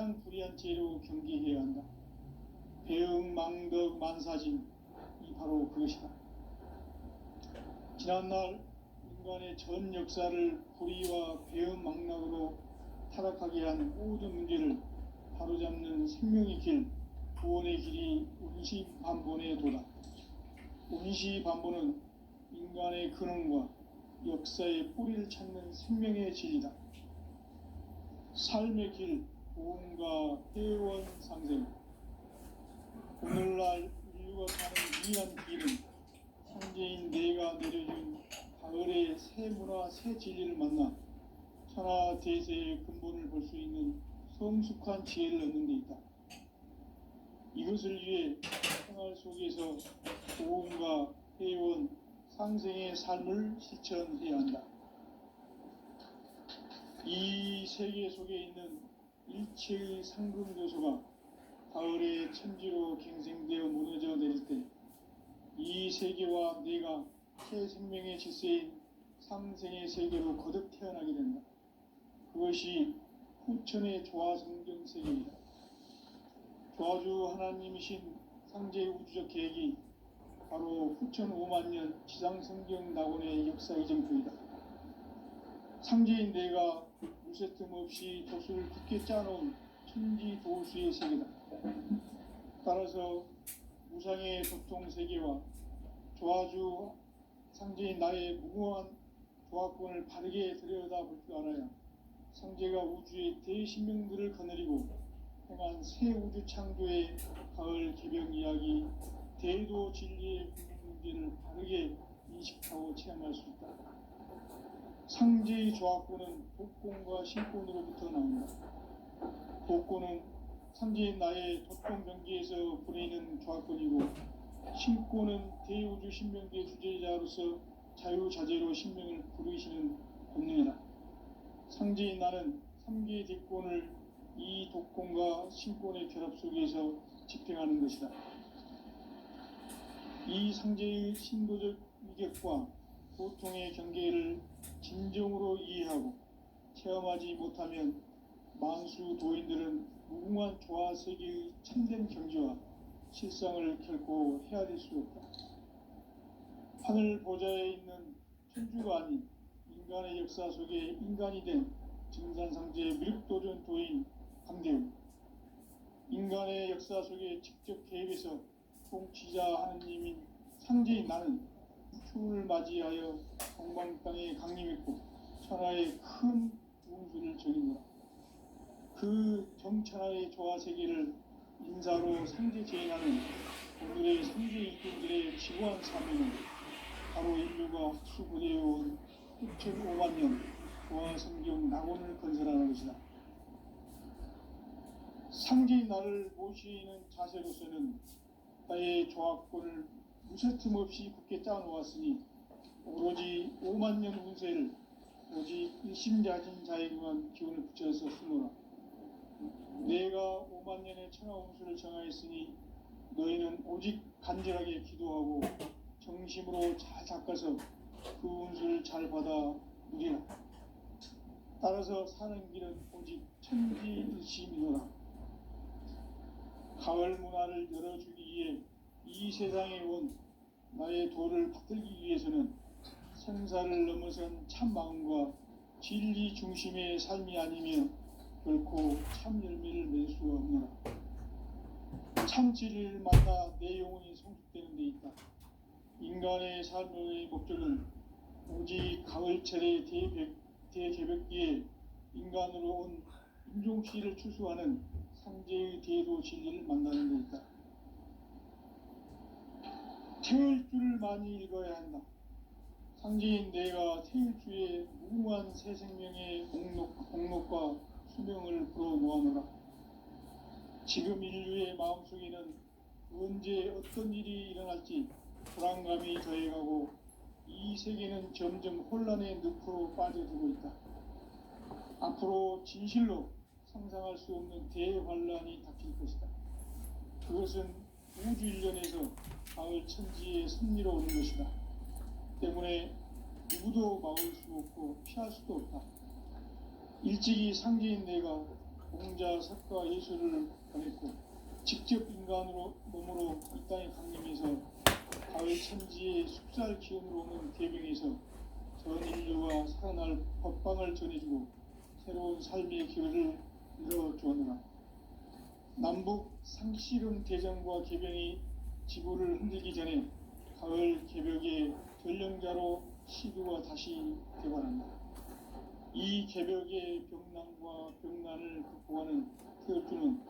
가장 불의한 죄로 경계해야 한다. 배응망덕 만사진, 이 바로 그것이다. 지난날 인간의 전 역사를 불의와 배응망락으로 타락하게 한 모든 문제를 바로잡는 생명의 길, 구원의 길이 운시반본의 도다. 운시반본은 인간의 근원과 역사의 뿌리를 찾는 생명의 진리다. 삶의 길, 보험과 회원 상생. 오늘날 인류가 가는 유일한 길은 상제인 내가 내려준 가을의 새 문화, 새 진리를 만나 천하 대세의 근본을 볼 수 있는 성숙한 지혜를 얻는 데 있다. 이것을 위해 생활 속에서 보험과 회원, 상생의 삶을 실천해야 한다. 이 세계 속에 있는 일체의 상금 요소가 가을의 천지로 갱생되어 무너져 내릴 때 이 세계와 내가 새 생명의 질서인 상생의 세계로 거듭 태어나게 된다. 그것이 후천의 조화성경 세계이다. 조화주 하나님이신 상제 우주적 계획이 바로 후천 5만년 지상성경 낙원의 역사 이정표이다. 상제인 내가 물새 틈 없이 도수를 굳게 짜놓은 천지 도수의 세계다. 따라서 무상의 도통 세계와 조화주 상제인 나의 무궁한 조화권을 바르게 들여다볼 줄 알아야 상제가 우주의 대신명들을 거느리고 행한 새 우주 창조의 가을 개병 이야기, 대도 진리의 문제를 바르게 인식하고 체험할 수 있다. 상제의 조화권은 복권과 신권으로부터 나온다. 복권은 상제인 나의 도통 경계에서 보내는 조화권이고, 신권은 대우주 신명계 주제자로서 자유자재로 신명을 부르시는 본능이다. 상제인 나는 3개의 대권을 이 독권과 신권의 결합 속에서 집행하는 것이다. 이 상제의 신도적 위격과 보통의 경계를 진정으로 이해하고 체험하지 못하면 만수 도인들은 무궁한 조화 세계의 참된 경지와 실상을 결코 헤아릴 수 없다. 하늘 보좌에 있는 천주가 아닌 인간의 역사 속에 인간이 된 증산상제 미륵도전 도인 강대우, 인간의 역사 속에 직접 개입해서 통치자 하느님인 상제인 나는 추운을 맞이하여 동방 땅에 강림했고 천하의 큰 운수를 정의노라. 그 정천하의 조화 세계를 인사로 상제 제인하는 오늘의 상제 이꾼들의 지고한 사명은 바로 인류가 학수부대해온 6,5만 년 조화 성경 낙원을 건설하는 것이다. 상제인 나를 모시는 자세로서는 나의 조화권을 무쇠틈 없이 굳게 짜놓았으니 오로지 5만 년 운세를 오직 일심자진 자에게만 기운을 붙여서 쓰노라. 내가 5만 년의 천하 운수를 정하였으니 너희는 오직 간절하게 기도하고 정심으로 잘 닦아서 그 운수를 잘 받아 누리라. 따라서 사는 길은 오직 천지일심이노라. 가을 문화를 열어주기 위해 이 세상에 온 나의 도를 받들기 위해서는 생사를 넘어선 참 마음과 진리 중심의 삶이 아니면 결코 참 열매를 맺을 수가 없노라. 참 진리를 만나 내 영혼이 성숙되는 데 있다. 인간의 삶의 목적은 오직 가을철의 대개벽기에 인간으로 온 인종씨를 추수하는 상제의 대도 진리를 만나는 데 있다. 태일주를 많이 읽어야 한다. 상제인 내가 태일주의 무궁한 새 생명의 공록과 수명을 불어놓아노라. 지금 인류의 마음속에는 언제 어떤 일이 일어날지 불안감이 더해가고 이 세계는 점점 혼란의 늪으로 빠져들고 있다. 앞으로 진실로 상상할 수 없는 대환란이 닥칠 것이다. 그것은 우주 일련에서 가을 천지의 섭리로 오는 것이다. 때문에 누구도 막을 수 없고 피할 수도 없다. 일찍이 상제인 내가 공자, 석가, 예수를 보냈고 직접 인간으로 몸으로 이 땅에 강림해서 가을 천지의 숲살 기운으로 오는 계명에서 전 인류가 살아날 법방을 전해주고 새로운 삶의 기회를 열어주었노라. 남북 상씨름 대전과 개병이 지구를 흔들기 전에 가을 개벽의 전령자로 시두가 다시 되관한다. 이 개벽의 병난과 병난을 극복하는 태울주는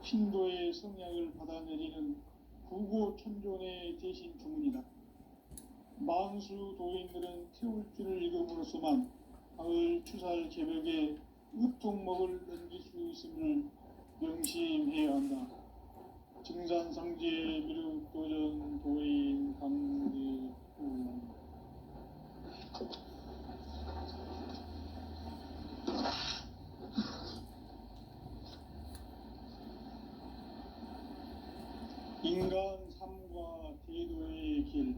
신도의 성약을 받아내리는 구고천존의 대신 주문이다. 만수 도인들은 태울주를 읽음으로써만 가을 추살 개벽의 으통목을 넘길 수 있음을 명심해야 한다. 증산상제 미륵도전 도인 강대우. 인간 삶과 대도의 길.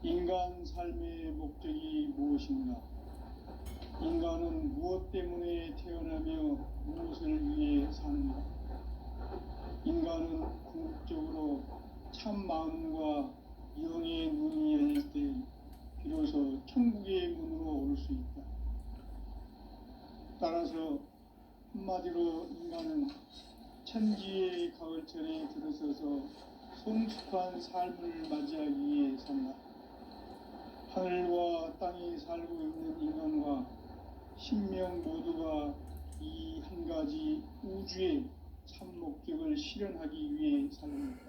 인간 삶의 목적이 무엇인가? 인간은 무엇 때문에 태어나며 무엇을 위해 사는가? 인간은 궁극적으로 참 마음과 영의 눈이 열릴 때 비로소 천국의 문으로 오를 수 있다. 따라서 한마디로 인간은 천지의 가을철에 들어서서 성숙한 삶을 맞이하기 위해 산다. 하늘과 땅에 살고 있는 인간과 신명 모두가 이 한 가지 우주의 참 목적을 실현하기 위해 살립니다.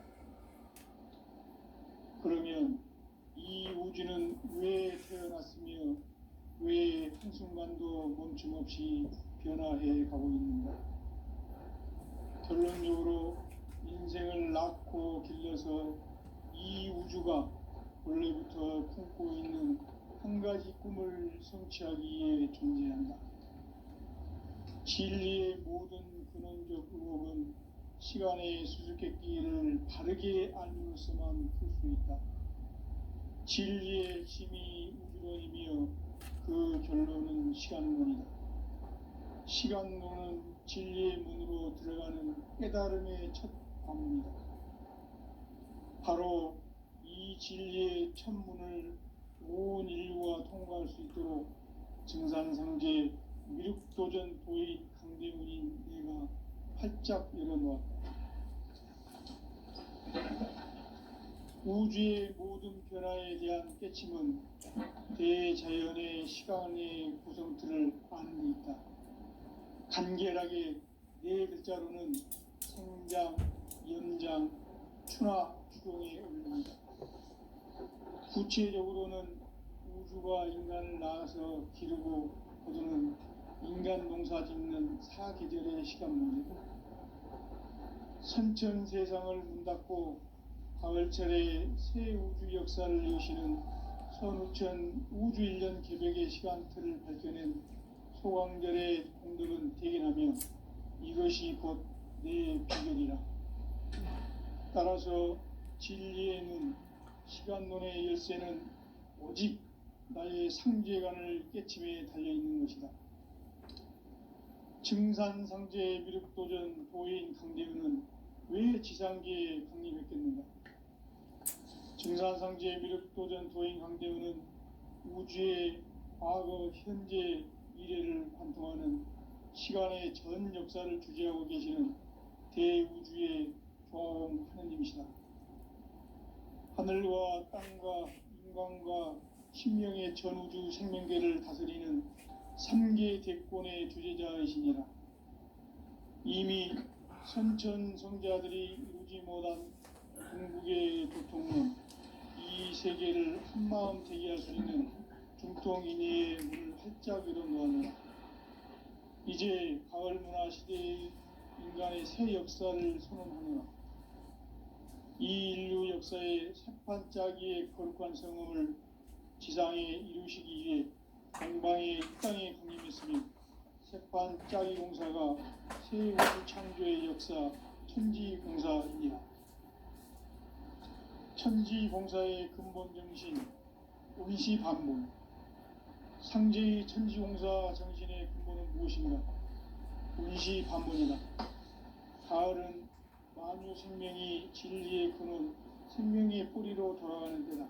그러면 이 우주는 왜 태어났으며 왜 한순간도 멈춤 없이 변화해 가고 있는가? 결론적으로 인생을 낳고 길러서 이 우주가 원래부터 품고 있는 한 가지 꿈을 성취하기 위해 존재한다. 진리의 모든 근원적 의혹은 시간의 수수께끼를 바르게 알므로써만 풀 수 있다. 진리의 핵심이 우주론이며 그 결론은 시간론이다. 시간론은 진리의 문으로 들어가는 깨달음의 첫 관문이다. 바로 이 진리의 첫 문을 온 인류가 통과할 수 있도록 증산상제 미륵도전 도인 강대문인 내가 활짝 열어놓았다. 우주의 모든 변화에 대한 깨침은 대자연의 시간의 구성틀을 아는 데 있다. 간결하게 네 글자로는 생장, 연장, 추나 추동에 올립니다. 구체적으로는 우주가 인간을 낳아서 기르고 거두는 인간 농사 짓는 사계절의 시간 문제고, 선천 세상을 문 닫고 가을철에 새 우주 역사를 여시는 선우천 우주 1년 개벽의 시간틀을 밝혀낸 소광절의 공덕은 대견하며 이것이 곧 내 비결이라. 따라서 진리의 눈, 시간론의 열쇠는 오직 나의 상제관을 깨침에 달려있는 것이다. 증산상제 미륵도전 도인 강대우는 왜 지상계에 강림했겠는가? 증산상제 미륵도전 도인 강대우는 우주의 과거, 현재, 미래를 관통하는 시간의 전 역사를 주재하고 계시는 대우주의 조화원 하느님이시다. 하늘과 땅과 인간과 신명의 전우주 생명계를 다스리는 3계 대권의 주제자이시니라. 이미 선천성자들이 이루지 못한 궁극의 도통은 이 세계를 한마음 되게 할 수 있는 중통인의의 문을 활짝 열어놓았노라. 이제 가을 문화 시대의 인간의 새 역사를 선언하노라. 이 인류 역사의 새판짜기의 거룩한 성음을 지상에 이루시기 위해 동방의 땅에 강림했으며 새판짜기 공사가 새 우주 창조의 역사 천지공사이니라. 천지공사의 근본 정신 의시반복. 상제의 천지공사 정신의 근본은 무엇인가? 운시 반문이다. 가을은 만유 생명이 진리의 근원, 생명의 뿌리로 돌아가는 때다.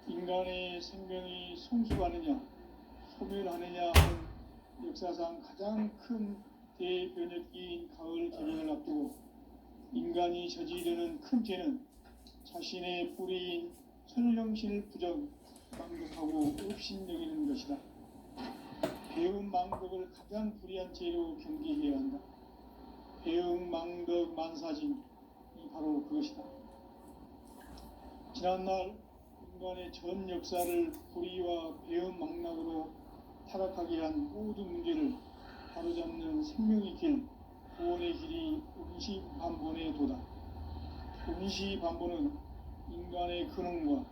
인간의 생명이 성숙하느냐 소멸하느냐 하는 역사상 가장 큰 대변혁기인 가을 개명을 앞두고 인간이 저지르는 큰 죄는 자신의 뿌리인 선령신을 망독하고 업신여기는 것이다. 배움 망독을 가장 불의한 죄로 경계해야 한다. 배움 망독 만사진이 바로 그것이다. 지난날 인간의 전 역사를 불의와 배움 망락으로 타락하게 한 모든 문제를 바로잡는 생명의 길, 구원의 길이 운시반본의 도다. 운시반본은 인간의 근원과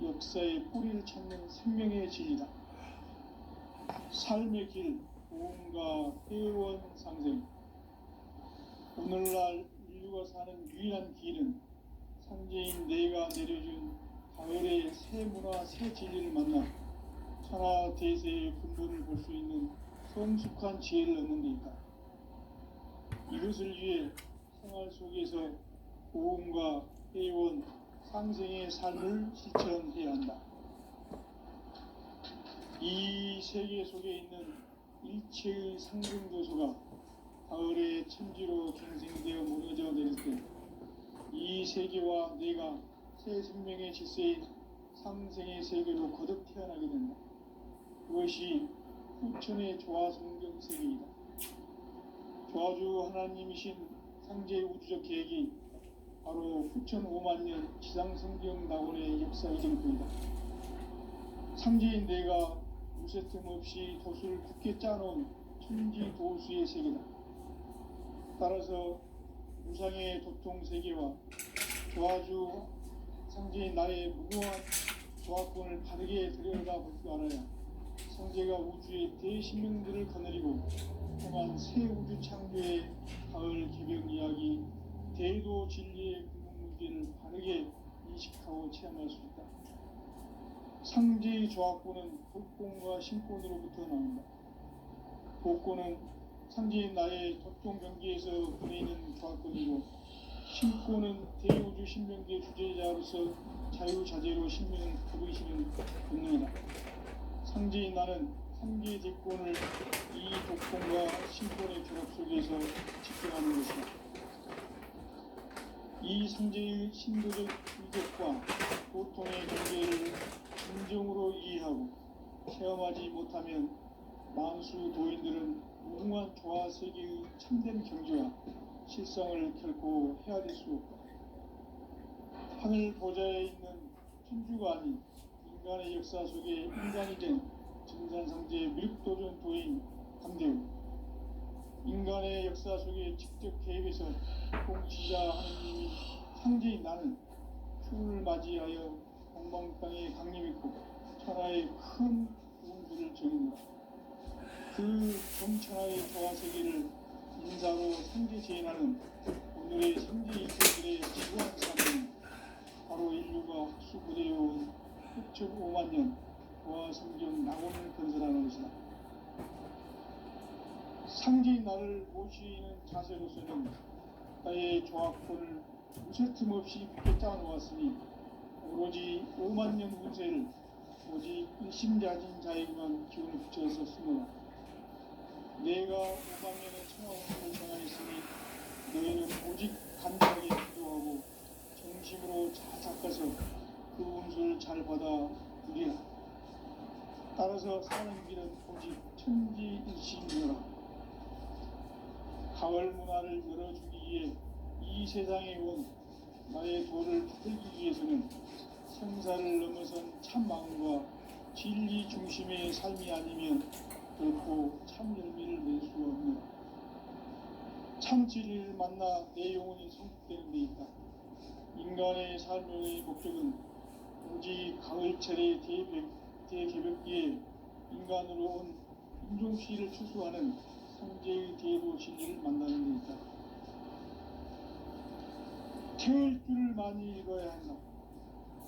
역사의 뿌리를 찾는 생명의 진리다. 삶의 길, 구원과 회원 상생. 오늘날 인류가 사는 유일한 길은 상제인 내가 내려준 가을의 새 문화, 새 진리를 만나 천하 대세의 근본을 볼 수 있는 성숙한 지혜를 얻는 데 있다. 이것을 위해 생활 속에서 보험과 회원, 상생의 삶을 실천해야 한다. 이 세계 속에 있는 일체의 상승조소가 가을의 천지로 갱생되어 무너져 내릴 때 이 세계와 내가 새 생명의 질서인 상생의 세계로 거듭 태어나게 된다. 그것이 후천의 조화성경 세계이다. 조화주 하나님이신 상제의 우주적 계획이 바로 후천 5만 년 지상성경 낙원의 역사 이정표이다. 상제인 내가 무쇠틈 없이 도수를 굳게 짜놓은 천지 도수의 세계다. 따라서 무상의 도통 세계와 조화주 상제인 나의 무궁한 조화권을 바르게 들여다볼 줄 알아야 상제가 우주의 대신명들을 거느리고 통한 새 우주 창조의 가을 개벽 이야기, 대도 진리의 궁극문제를 바르게 인식하고 체험할 수 있다. 상제의 조화권은 복권과 신권으로부터 나온다. 복권은 상제인 나의 도통 경계에서 보내는 조화권이고, 신권은 대우주 신명계 주제자로서 자유자재로 신명을 부르시는 본능이다. 상제인 나는 상계 대권을 이 독권과 신권의 결합 속에서 집행하는 것이다. 이 상제의 신도적 위력과 고통의 경계를 진정으로 이해하고 체험하지 못하면 만수 도인들은 무궁한 조화 세계의 참된 경지와 실성을 결코 헤아릴 수 없다. 하늘 보좌에 있는 천주가 아닌 인간의 역사 속에 인간이 된 증산상제의 미륵도전 도인 강대우, 인간의 역사 속에 직접 개입해서 공치자 하느님이 상제인 나는 추를 맞이하여 공방땅에 강림했고 천하의 큰 구원주를 정했노라. 그 정천하의 조화세계를 인사로 상제 제인하는 오늘의 상제 이세들의 지구한 삶은 바로 인류가 수고되어온 6.5만 년 조화성경 낙원을 건설하는 것이다. 상제인 나를 모시는 자세로서는 나의 조화권을 무쇠틈 없이 굳게 짜놓았으니 오로지 5만 년 운세를 오직 일심자진 자에게만 기운을 붙여서 쓰노라. 내가 5만 년의 천하운세를 정하였으니 너희는 오직 간절하게 기도하고 정심으로 잘 닦아서 그 운수를 잘 받아 누리라. 따라서 사는 길은 오직 천지일심이라. 가을 문화를 열어주기 위해 이 세상에 온 나의 도를 붙들기 위해서는 생사를 넘어선 참 마음과 진리 중심의 삶이 아니면 결코 참 열매를 낼 수 없노라. 참 진리를 만나 내 영혼이 성숙되는 데 있다. 인간의 삶의 목적은 오직 가을철의 대개벽기에 인간으로 온 인종시를 추수하는 상제의 대도 진리를 만나는 데 있다. 태울 줄을 많이 읽어야 한다.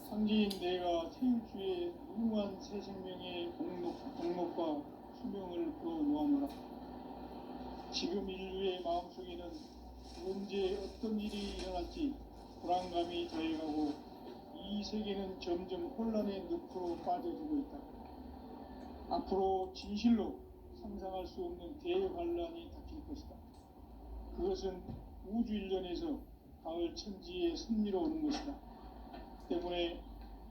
상제인 내가 태울 주의 무궁한 새 생명의 공목과 수명을 불어 놓아노라. 지금 인류의 마음속에는 언제 어떤 일이 일어날지 불안감이 더해가고 이 세계는 점점 혼란의 늪으로 빠져들고 있다. 앞으로 진실로 상상할 수 없는 대환란이 닥칠 것이다. 그것은 우주 일련에서 가을 천지의 섭리로 오는 것이다. 때문에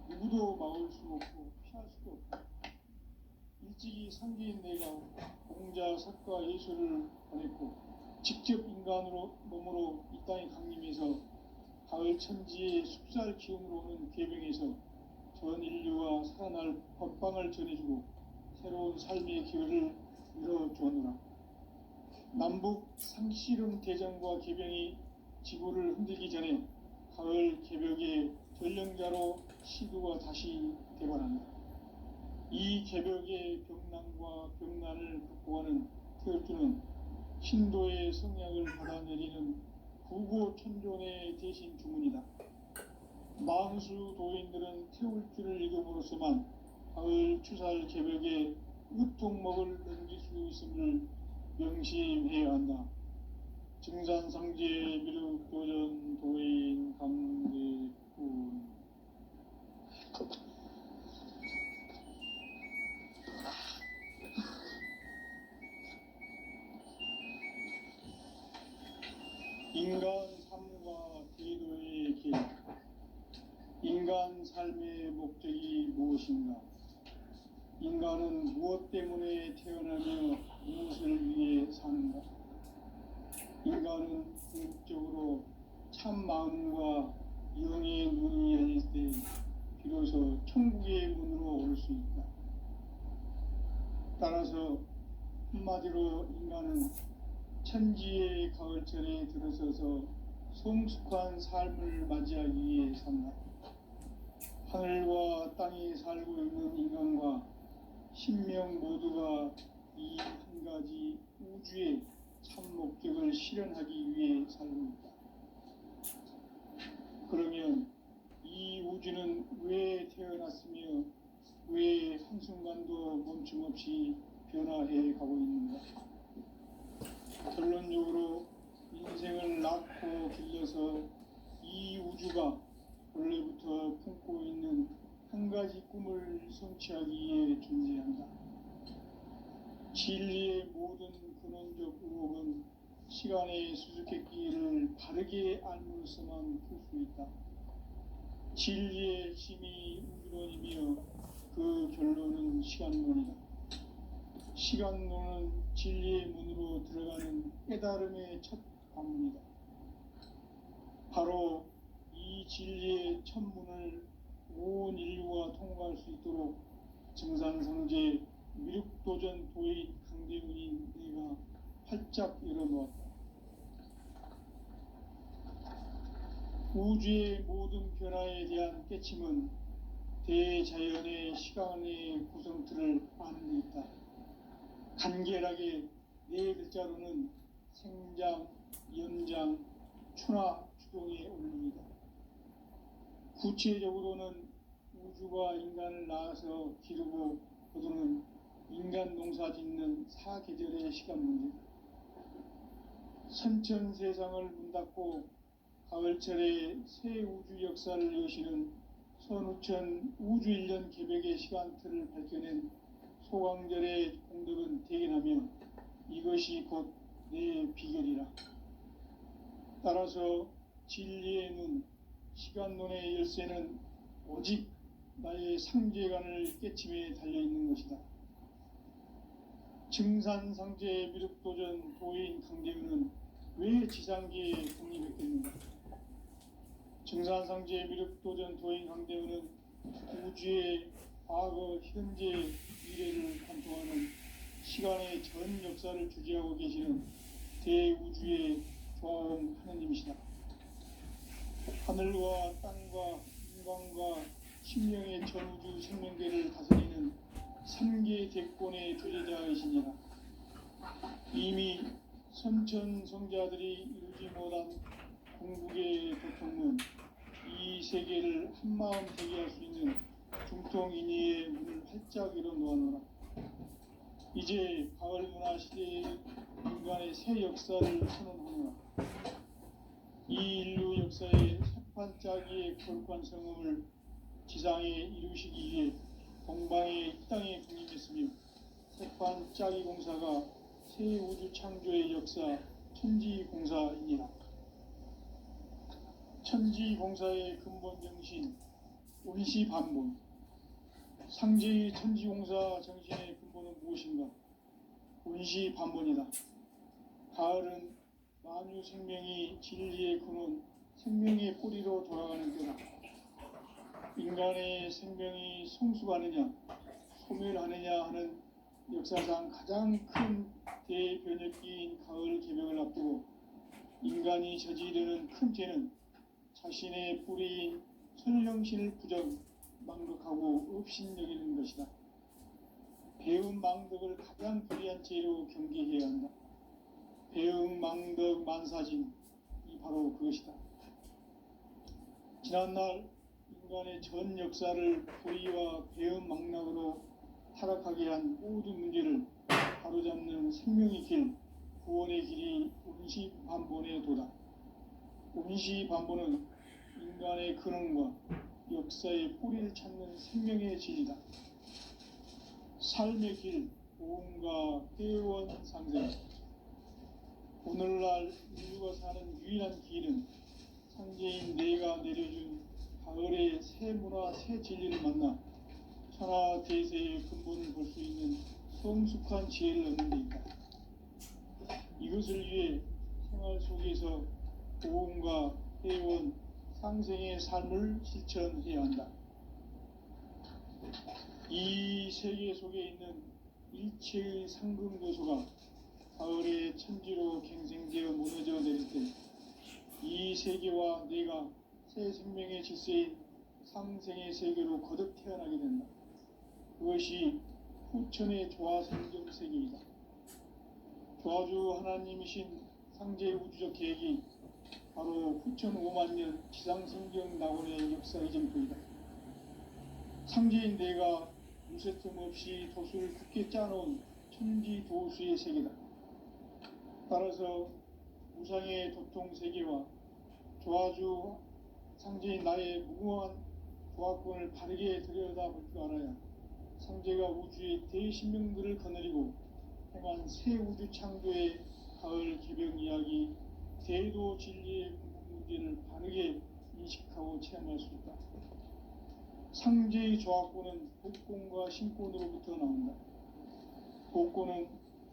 누구도 막을 수 없고 피할 수도 없다. 일찍이 상계인 내가 공자, 석가, 예수를 보냈고 직접 인간으로 몸으로 이 땅에 강림해서 가을 천지의 숲살 기운으로 오는 계명에서 전 인류와 살아날 법방을 전해주고 새로운 삶의 기회를 열어주었노라. 남북 상씨름 대전과 개병이 지구를 흔들기 전에 가을 개벽의 전령자로 시두가 다시 대발한다. 이 개벽의 병난과 병난을 극복하는 태울주는 신도의 성약을 받아내리는 구고천존의 대신 주문이다. 망수 도인들은 태울주를 읽음으로써만 가을 추살 개벽의 으통목을 넘길 수 있음을 명심해야 한다. 증산상제 미륵도전 도인 강대군. 인간 삶과 기도의 길. 인간 삶의 목적이 무엇인가? 인간은 무엇 때문에 태어나며 무엇을 위해 사는가? 인간은 궁극적으로 참 마음과 영의 눈이 열릴 때 비로소 천국의 문으로 올 수 있다. 따라서 한마디로 인간은 천지의 가을철에 들어서서 성숙한 삶을 맞이하기 위해 산다. 하늘과 땅에 살고 있는 인간과 신명 모두가 이 한 가지 우주의 참 목적을 실현하기 위해 살고 있다. 그러면 이 우주는 왜 태어났으며 왜 한순간도 멈춤없이 변화해 가고 있는가? 결론적으로 인생을 낳고 길러서 이 우주가 원래부터 품고 있는 한 가지 꿈을 성취하기 위해 존재한다. 진리의 모든 근원적 의혹은 시간의 수수께끼를 바르게 알므로서만 풀 수 있다. 진리의 핵심이 우주론이며 그 결론은 시간론이다. 시간론은 진리의 문으로 들어가는 깨달음의 첫 관문이다. 바로 이 진리의 첫 문을 온 인류가 통과할 수 있도록 증산성제 미륵도전 도인 강대군인 내가 활짝 열어놓았다. 우주의 모든 변화에 대한 깨침은 대자연의 시간의 구성틀을 아는 데 있다. 간결하게 네 글자로는 생장, 연장, 추나 추동의 원리이다. 구체적으로는 우주가 인간을 낳아서 기르고 거두는 인간 농사 짓는 사계절의 시간 문제다. 선천 세상을 문 닫고 가을철에 새 우주 역사를 여시는 선우천 우주 1년 개벽의 시간틀을 밝혀낸 소강절의 공덕은 대견하며 이것이 곧 내 비결이라. 따라서 진리의 눈, 시간론의 열쇠는 오직 나의 상제관을 깨침에 달려있는 것이다. 증산상제 미륵도전 도인 강대근은 왜 지상계에 독립했겠는가? 증산상제 미륵도전 도인 강대근은 우주의 과거, 현재, 미래를 관통하는 시간의 전 역사를 주재하고 계시는 대우주의 조화원 하느님이시다. 하늘과 땅과 인간과 신명의 전우주 생명계를 다스리는 3계 대권의 주제자이시니라. 이미 선천성자들이 이루지 못한 궁극의 도통은 이 세계를 한마음 되게 할 수 있는 중통인의의 문을 활짝 열어놓아노라. 이제 가을 문화 시대의 인간의 새 역사를 선언하노라. 이 인류 역사의 새판짜기의 거룩한 성음을 지상에 이루시기 위해 동방의 이 땅에 군림했으며 새판짜기 공사가 새 우주 창조의 역사 천지공사이니라. 천지공사의 근본 정신 원시반본. 상제의 천지공사 정신의 근본은 무엇인가? 원시반본이다. 가을은 만유 생명이 진리의 근원, 생명의 뿌리로 돌아가는 때다. 인간의 생명이 성숙하느냐, 소멸하느냐 하는 역사상 가장 큰 대변혁기인 가을 개벽을 앞두고 인간이 저지르는 큰 죄는 자신의 뿌리인 선령신을 부정, 망덕하고 업신여기는 것이다. 배음 망덕을 가장 불의한 죄로 경계해야 한다. 배음 망덕 만사진이 바로 그것이다. 지난날 인간의 전 역사를 불의와 배음 망락으로 타락하게 한 모든 문제를 바로잡는 생명의 길, 구원의 길이 원시반본의 도다. 원시반본은 인간의 근원과 역사의 뿌리를 찾는 생명의 진리다. 삶의 길, 보험과 회원 상생. 오늘날 인류가 사는 유일한 길은 상제인 내가 내려준 가을의 새 문화, 새 진리를 만나 천하 대세의 근본을 볼 수 있는 성숙한 지혜를 얻는 데 있다. 이것을 위해 생활 속에서 보험과 회원, 상생의 삶을 실천해야 한다. 이 세계 속에 있는 일체의 상금도소가 가을의 천지로 갱생되어 무너져 내릴 때 이 세계와 내가 새 생명의 질서인 상생의 세계로 거듭 태어나게 된다. 그것이 후천의 조화생경 세계이다. 조화주 하나님이신 상제 우주적 계획이 바로 후천 5만 년 지상성경 낙원의 역사 이전부이다. 상제인 내가 무쇠틈 없이 도수를 굳게 짜놓은 천지 도수의 세계다. 따라서 우상의 도통 세계와 조화주 상제인 나의 무궁한 조화권을 바르게 들여다볼 줄 알아야 상제가 우주의 대신명들을 거느리고 행한 새 우주 창조의 가을 개벽 이야기, 대도 진리의 문제를 바르게 인식하고 체험할 수 있다. 상제의 조화권은 복권과 신권으로부터 나온다. 복권은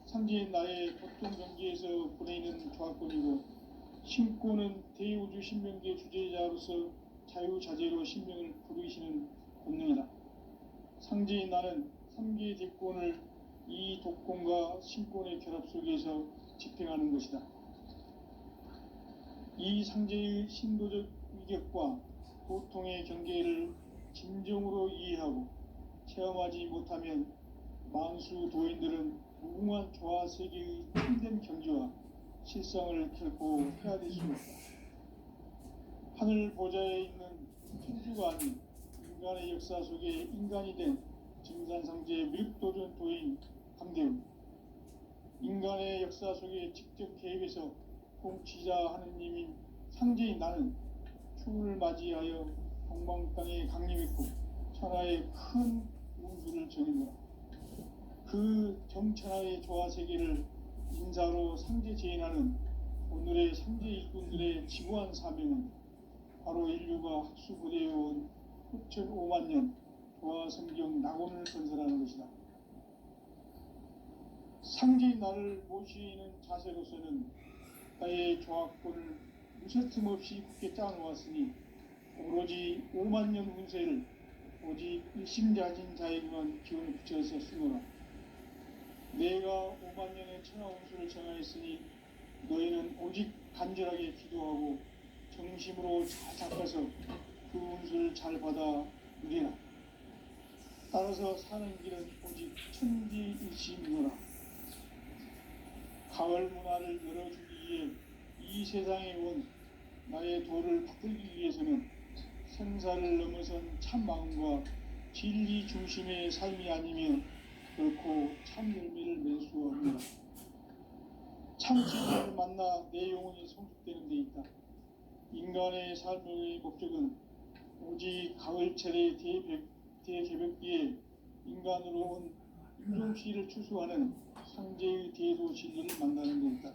상제인 나의 보통 경계에서 보내는 조화권이고, 신권은 대우주 신명계 주제자로서 자유자재로 신명을 부르시는 본능이다. 상제인 나는 3개의 대권을 이 독권과 신권의 결합 속에서 집행하는 것이다. 이 상제의 신도적 위격과 고통의 경계를 진정으로 이해하고 체험하지 못하면 만수 도인들은 무궁한 조화 세계의 힘든 경지와 실상을 결코 헤아릴 수 없다. 하늘 보좌에 있는 천주가 아닌 인간의 역사 속에 인간이 된 증산상제의 밀도전 도인 강대우. 인간의 역사 속에 직접 개입해서 통치자 하느님인 상제인 나는 추운을 맞이하여 동방 땅에 강림했고 천하의 큰 운수를 정했노라. 그 정천하의 조화 세계를 인사로 상제 제인하는 오늘의 상제 일꾼들의 지구한 사명은 바로 인류가 학수고대해온 후천 5만 년 조화 성경 낙원을 건설하는 것이다. 상제인 나를 모시는 자세로서는 나의 조화권을 무쇠틈 없이 굳게 짜놓았으니 오로지 5만 년 운세를 오직 일심자진 자에게만 기운을 붙여서 쓰노라. 내가 5만 년의 천하 운수를 정하였으니 너희는 오직 간절하게 기도하고 정심으로 잘 닦아서 그 운수를 잘 받아 누리라. 따라서 사는 길은 오직 천지일심이노라. 가을 문화를 열어주기 위해 이 세상에 온 나의 도를 받들기 위해서는 생사를 넘어선 참 마음과 진리 중심의 삶이 아니면 결코 참 열매를 맺을 수 없노라. 참 진리를 만나 내 영혼이 성숙되는 데 있다. 인간의 삶의 목적은 오직 가을철의 대개벽기에 인간으로 온 윤종씨를 추수하는 상제의 대도 진리를 만나는 데 있다.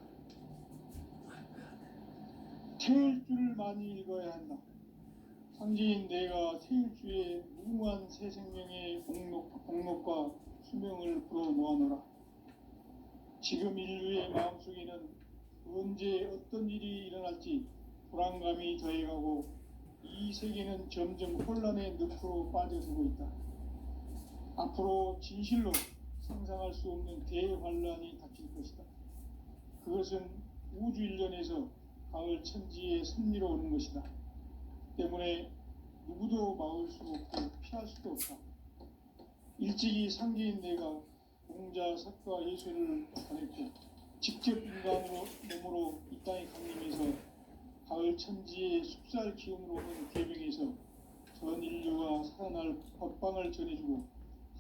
태일주를 많이 읽어야 한다. 상제인 내가 태일주의 무궁한 새 생명의 복록과 수명을 불어 모아노라. 지금 인류의 마음속에는 언제 어떤 일이 일어날지 불안감이 더해가고 이 세계는 점점 혼란의 늪으로 빠져들고 있다. 앞으로 진실로 상상할 수 없는 대환란이 닥칠 것이다. 그것은 우주 일련에서 가을 천지의 섭리로 오는 것이다. 때문에 누구도 막을 수 없고 피할 수도 없다. 일찍이 상제인 내가 공자, 석가, 예술을 전했고 직접 인간으로 몸으로 이 땅에 강림해서 가을 천지의 숲살 기운으로 오는 계명에서 전 인류가 살아날 법방을 전해주고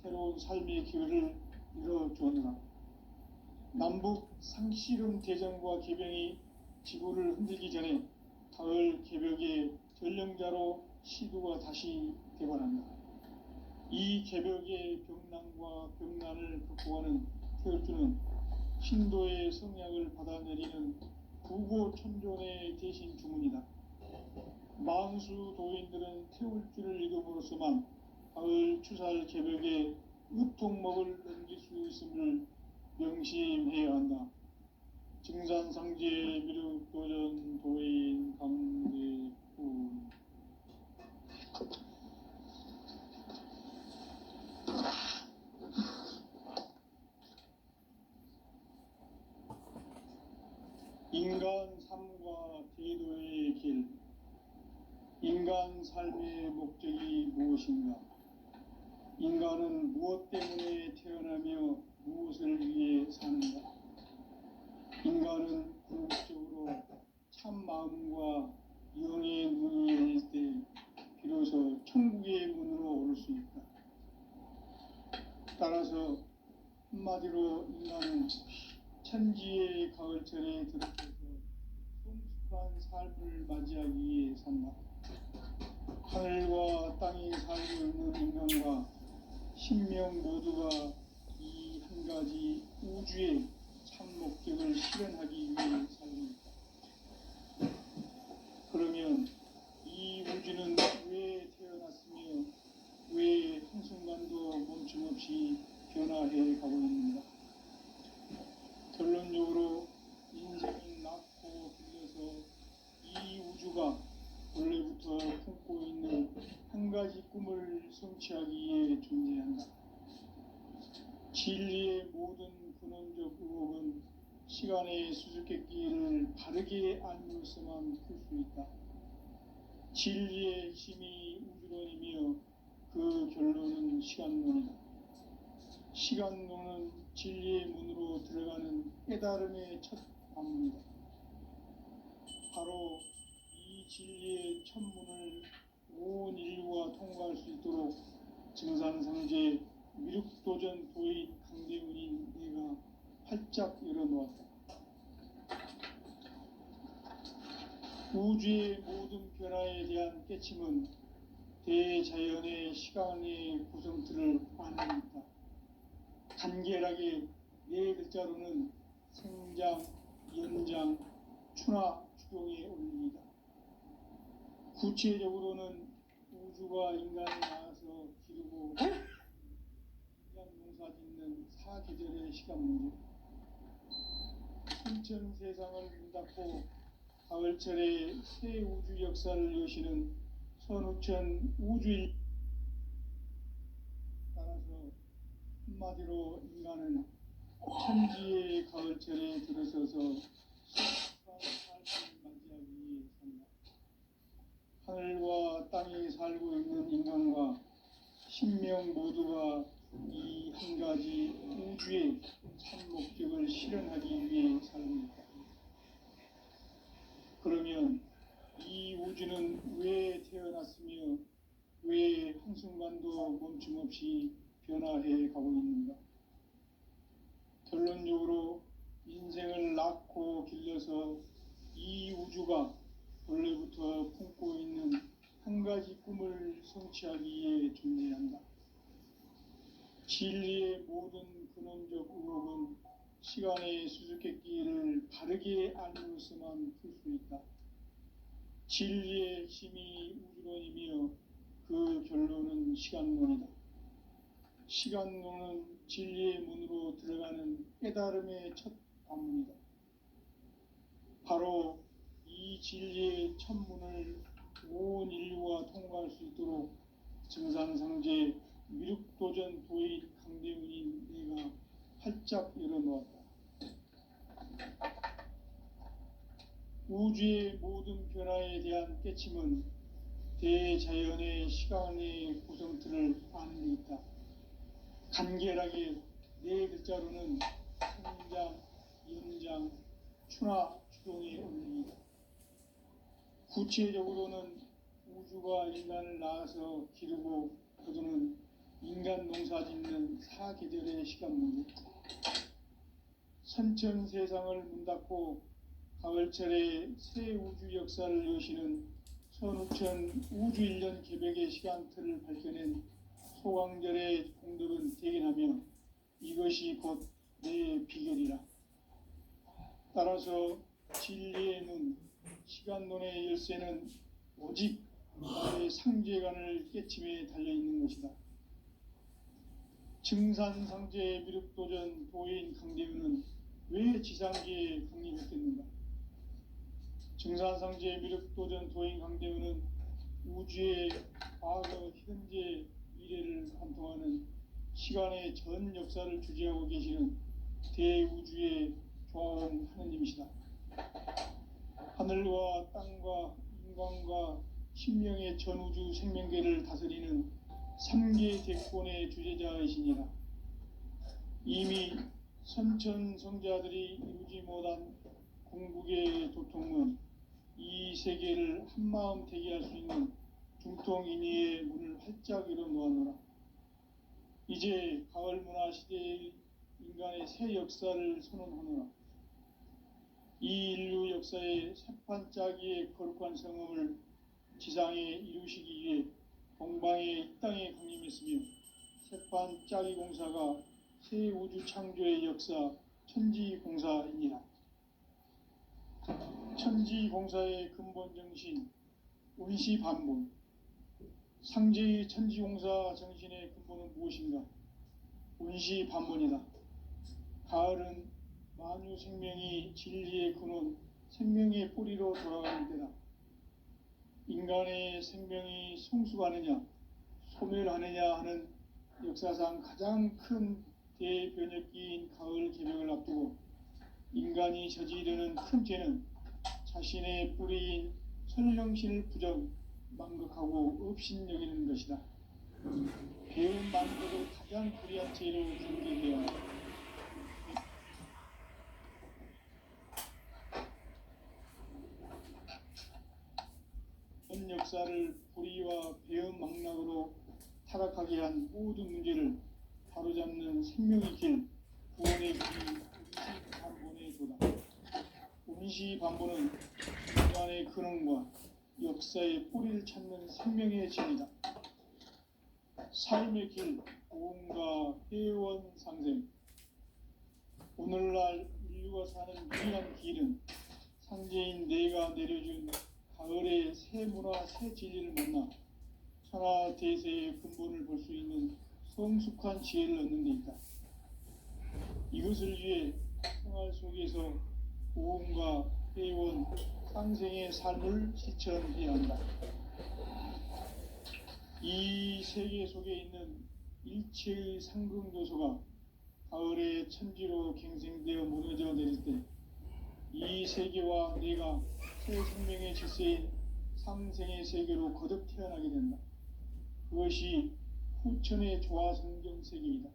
새로운 삶의 기회를 열어주었노라. 남북 상씨름 대전과 계병이 지구를 흔들기 전에 가을 개벽의 전령자로 시두가 다시 되관한다. 이 개벽의 병난과 병난을 극복하는 태울주는 신도의 성약을 받아내리는 구고천존의 대신 주문이다. 만수 도인들은 태울주를 읽음으로써만 가을 추살 개벽의 으통목을 넘길 수 있음을 명심해야 한다. 증산상제 미륵도전 도인 강대군. 인간 삶과 제도의 길. 인간 삶의 목적이 무엇인가? 인간은 무엇 때문에 태어나며 무엇을 위해 사는가? 인간은 궁극적으로 참 마음과 영의 눈이 열릴 때 비로소 천국의 문으로 오를 수 있다. 따라서 한마디로 인간은 천지의 가을철에 들어서서 성숙한 삶을 맞이하기 위해 산다. 하늘과 땅이 살고 있는 인간과 신명 모두가 이 한 가지 우주의 참 목적을 실현하기 위해 살고 있다. 그러면 이 우주는 왜 태어났으며 왜 한순간도 멈춤없이 변화해 가고 있는가? 결론적으로 인생은 낳고 길러서 이 우주가 원래부터 품고 있는 한 가지 꿈을 성취하기 위해 존재한다. 진리의 모든 근원적 의혹은 시간의 수수께끼를 바르게 알므로서만 풀 수 있다. 진리의 힘이 우주론이며 그 결론은 시간론이다. 시간론은 진리의 문으로 들어가는 깨달음의 첫 방문이다. 바로 이 진리의 첫 문을 온 인류가 통과할 수 있도록 증산상제 미륵도전 도인 강대훈인 내가 활짝 열어놓았다. 우주의 모든 변화에 대한 깨침은 대자연의 시간의 구성틀을 아는 있다. 간결하게 네 글자로는 생장, 연장, 추나 추동의 원리이다. 구체적으로는 우주가 인간을 낳아서 기르고 인간 농사 짓는 사계절의 시간 문제, 순천 세상을 문 닫고 가을철에 새 우주 역사를 여시는 선우천 우주일. 따라서 한마디로 인간은 천지의 가을철에 들어서서 성숙한 삶을 맞이하기 위해 산다. 하늘과 땅이 살고 있는 인간과 신명 모두가 이 한 가지 우주의 참 목적을 실현하기 위해 살고 있다. 그러면 이 우주는 왜 태어났으며 왜 한순간도 멈춤없이 변화해 가고 있는가? 결론적으로 인생을 낳고 길러서 이 우주가 원래부터 품고 있는 한 가지 꿈을 성취하기 위해 존재한다. 진리의 모든 근원적 의혹은 시간의 수수께끼를 바르게 알므로서만 풀 수 있다. 진리의 힘이 우주론이며 그 결론은 시간론이다. 시간론은 진리의 문으로 들어가는 깨달음의 첫 관문이다. 바로 이 진리의 첫 문을 온 인류가 통과할 수 있도록 증산상제 미륵도전 도인 강대훈인 내가 활짝 열어놓았다. 우주의 모든 변화에 대한 깨침은 대자연의 시간의 구성틀을 아는 데 있다. 간결하게 네 글자로는 성장, 연장, 추나 추동의 원리이다. 구체적으로는 우주가 인간을 낳아서 기르고 거두는 인간 농사 짓는 사계절의 시간 문제. 선천 세상을 문 닫고 가을철에 새 우주 역사를 여시는 선우천 우주 1년 개백의 시간틀을 밝혀낸 소강절의 공덕은 대견하며 이것이 곧 내 비결이라. 따라서 진리의 눈, 시간론의 열쇠는 오직 나의 상제관을 깨침에 달려있는 것이다. 증산상제 미륵도전 도인 강대훈은 왜 지상계에 강림했겠는가? 증산상제 미륵도전 도인 강대훈은 우주의 과거, 현재, 미래를 관통하는 시간의 전 역사를 주재하고 계시는 대우주의 조화원 하느님이시다. 하늘과 땅과 인간과 신명의 전우주 생명계를 다스리는 3계 대권의 주제자이시니라. 이미 선천성자들이 이루지 못한 궁극의 도통은 이 세계를 한마음 되게 할 수 있는 중통인의의 문을 활짝 열어놓았노라. 이제 가을문화 시대의 인간의 새 역사를 선언하노라. 이 인류 역사의 새판짜기의 거룩한 성음을 지상에 이루시기 위해 동방의 이 땅에 강림했으며 새판짜기 공사가 새 우주 창조의 역사 천지공사입니다. 천지공사의 근본 정신 운시반본. 상제의 천지공사 정신의 근본은 무엇인가? 운시반본이다. 가을은 만유 생명이 진리의 근원, 생명의 뿌리로 돌아가는 때다. 인간의 생명이 성숙하느냐, 소멸하느냐 하는 역사상 가장 큰 대변혁기인 가을 개명을 앞두고 인간이 저지르는 큰 죄는 자신의 뿌리인 선령신을 부정, 망극하고 업신여기는 것이다. 배운 만고도 가장 불의한 죄로 경계해야 한다. 전 역사를 불의와 배은 망락으로 타락하게 한 모든 문제를 바로잡는 생명의 길, 구원의 길이 운시반본의 도다. 운시반본은 인간의 근원과 역사의 뿌리를 찾는 생명의 진이다. 삶의 길, 고음과 회원 상생. 오늘날 인류가 사는 유일한 길은 상제인 내가 내려준 가을의 새 문화, 새 진리를 만나 천하 대세의 근본을 볼 수 있는 성숙한 지혜를 얻는 데 있다. 이것을 위해 생활 속에서 고음과 회원, 상생의 삶을 실천해야 한다. 이 세계 속에 있는 일체의 상승조소가 가을의 천지로 갱생되어 무너져 내릴 때 이 세계와 내가 새 생명의 질서인 상생의 세계로 거듭 태어나게 된다. 그것이 후천의 조화성경 세계이다.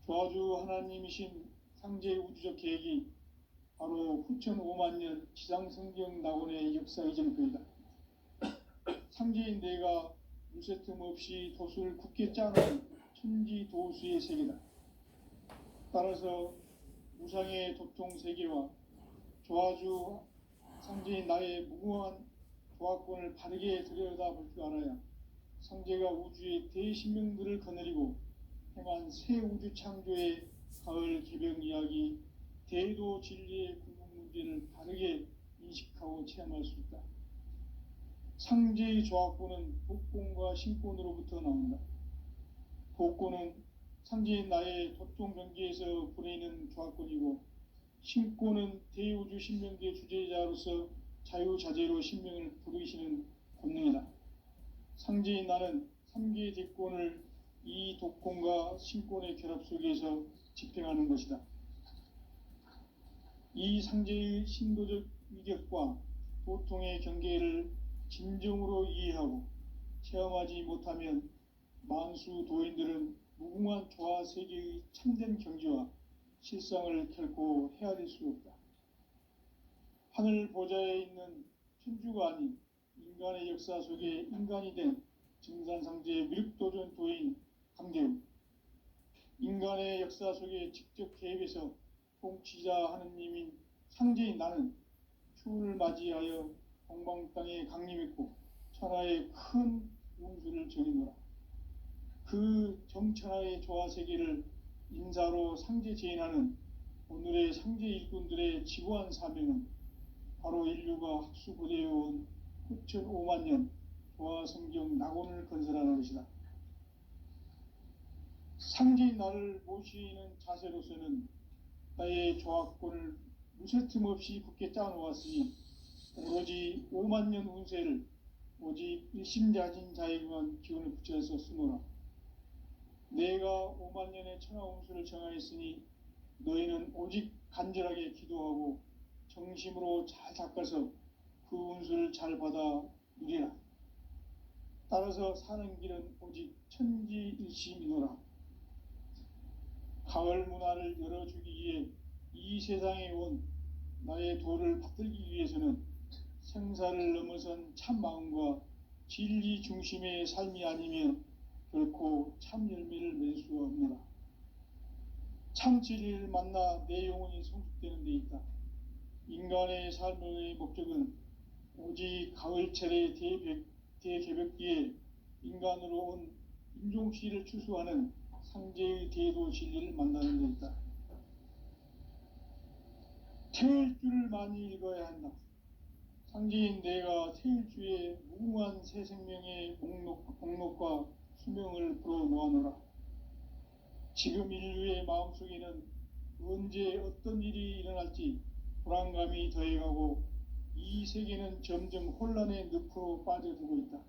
조화주 하나님이신 상제 우주적 계획이 바로 후천 5만 년 지상성경 낙원의 역사 이정표이다. 상제인 내가 물새 틈 없이 도수를 굳게 짜놓은 천지도수의 세계다. 따라서 무상의 도통 세계와 조화주 상제인 나의 무궁한 조화권을 바르게 들여다볼 줄 알아야 상제가 우주의 대신명들을 거느리고 행한 새 우주 창조의 가을 개병 이야기, 대도 진리의 궁극 문제를 바르게 인식하고 체험할 수 있다. 상제의 조화권은 복권과 신권으로부터 나온다. 복권은 상제인 나의 도통 경계에서 보내는 조화권이고, 신권은 대우주 신명계 주제자로서 자유자재로 신명을 부르시는 권능이다. 상제인 나는 3개의 대권을 이 독권과 신권의 결합 속에서 집행하는 것이다. 이 상제의 신도적 위격과 도통의 경계를 진정으로 이해하고 체험하지 못하면 만수 도인들은 무궁한 조화 세계의 참된 경지와 실상을 결코 헤아릴 수 없다. 하늘 보좌에 있는 천주가 아닌 인간의 역사 속에 인간이 된 증산상제의 미륵도전 도인 강대우, 인간의 역사 속에 직접 개입해서 통치자 하느님인 상제인 나는 추운을 맞이하여 동방 땅에 강림했고 천하의 큰 운수를 전이노라. 그 정천하의 조화세계를 인사로 상제 제인하는 오늘의 상제 일꾼들의 지구한 사명은 바로 인류가 학수고대해온 9,500만 년 조화성경 낙원을 건설하는 것이다. 상제인 나를 모시는 자세로서는 나의 조화권을 무쇠틈 없이 굳게 짜놓았으니 오로지 5만 년 운세를 오직 일심자진 자에게만 기운을 붙여서 쓰노라. 내가 5만 년의 천하 운수를 정하였으니 너희는 오직 간절하게 기도하고 정심으로 잘 닦아서 그 운수를 잘 받아 누리라. 따라서 사는 길은 오직 천지일심이노라. 가을 문화를 열어주기 위해 이 세상에 온 나의 도를 받들기 위해서는 생사를 넘어선 참 마음과 진리 중심의 삶이 아니면 결코 참 열매를 맺을 수 없노라. 참 진리를 만나 내 영혼이 성숙되는 데 있다. 인간의 삶의 목적은 오직 가을철의 대개벽기에 인간으로 온 인종씨를 추수하는 상제의 대도 진리를 만나는 데 있다. 태일주를 많이 읽어야 한다. 상제인 내가 태일주의 무궁한 새 생명의 목록과 수명을 불어놓아노라. 지금 인류의 마음속에는 언제 어떤 일이 일어날지 불안감이 더해가고 이 세계는 점점 혼란의 늪으로 빠져들고 있다.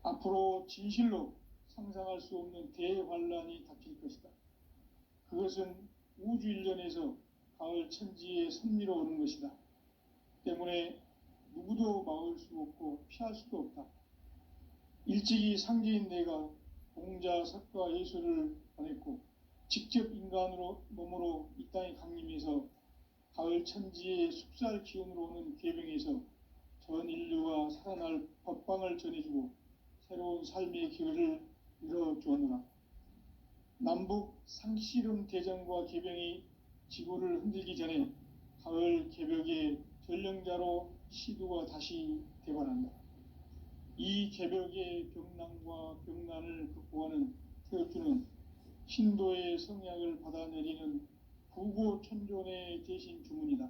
앞으로 진실로 상상할 수 없는 대환란이 닥칠 것이다. 그것은 우주 일련에서 가을 천지의 섭리로 오는 것이다. 때문에 누구도 막을 수 없고 피할 수도 없다. 일찍이 상제인 내가 공자, 석가, 예수를 보냈고 직접 인간으로 몸으로 이 땅에 강림해서 가을 천지의 숲살 기운으로 오는 계병에서 전 인류가 살아날 법방을 전해주고 새로운 삶의 기회를 이뤄주었노라. 남북 상씨름 대전과 계병이 지구를 흔들기 전에 가을 개벽의 전령자로 시두가 다시 되관한다. 이 개벽의 병난과 병난을 극복하는 태엽주는 신도의 성약을 받아내리는 부고천존의 대신 주문이다.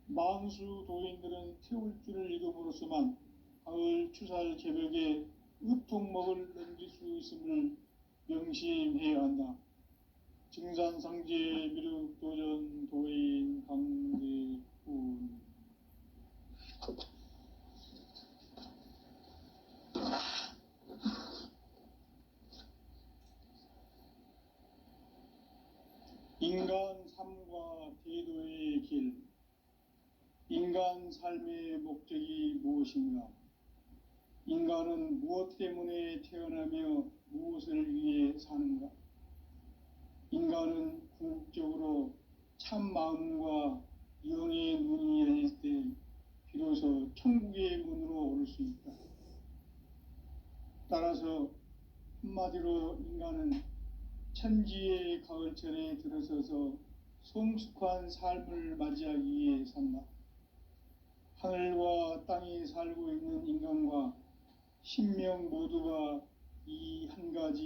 만수 도인들은 태울주를 읽음으로써만 가을 추살 개벽에 으통먹을 넘길 수 있음을 명심해야 한다. 증산상제 미륵도전 도인 강대훈. 인간 삶과 대도의 길. 인간 삶의 목적이 무엇인가? 인간은 무엇 때문에 태어나며 무엇을 위해 사는가? 인간은 궁극적으로 참 마음과 영의 눈이 열릴 때 비로소 천국의 문으로 오를 수 있다. 따라서 한마디로 인간은 천지의 가을철에 들어서서 성숙한 삶을 맞이하기 위해 산다. 하늘과 땅에 살고 있는 인간과 신명 모두가 이 한 가지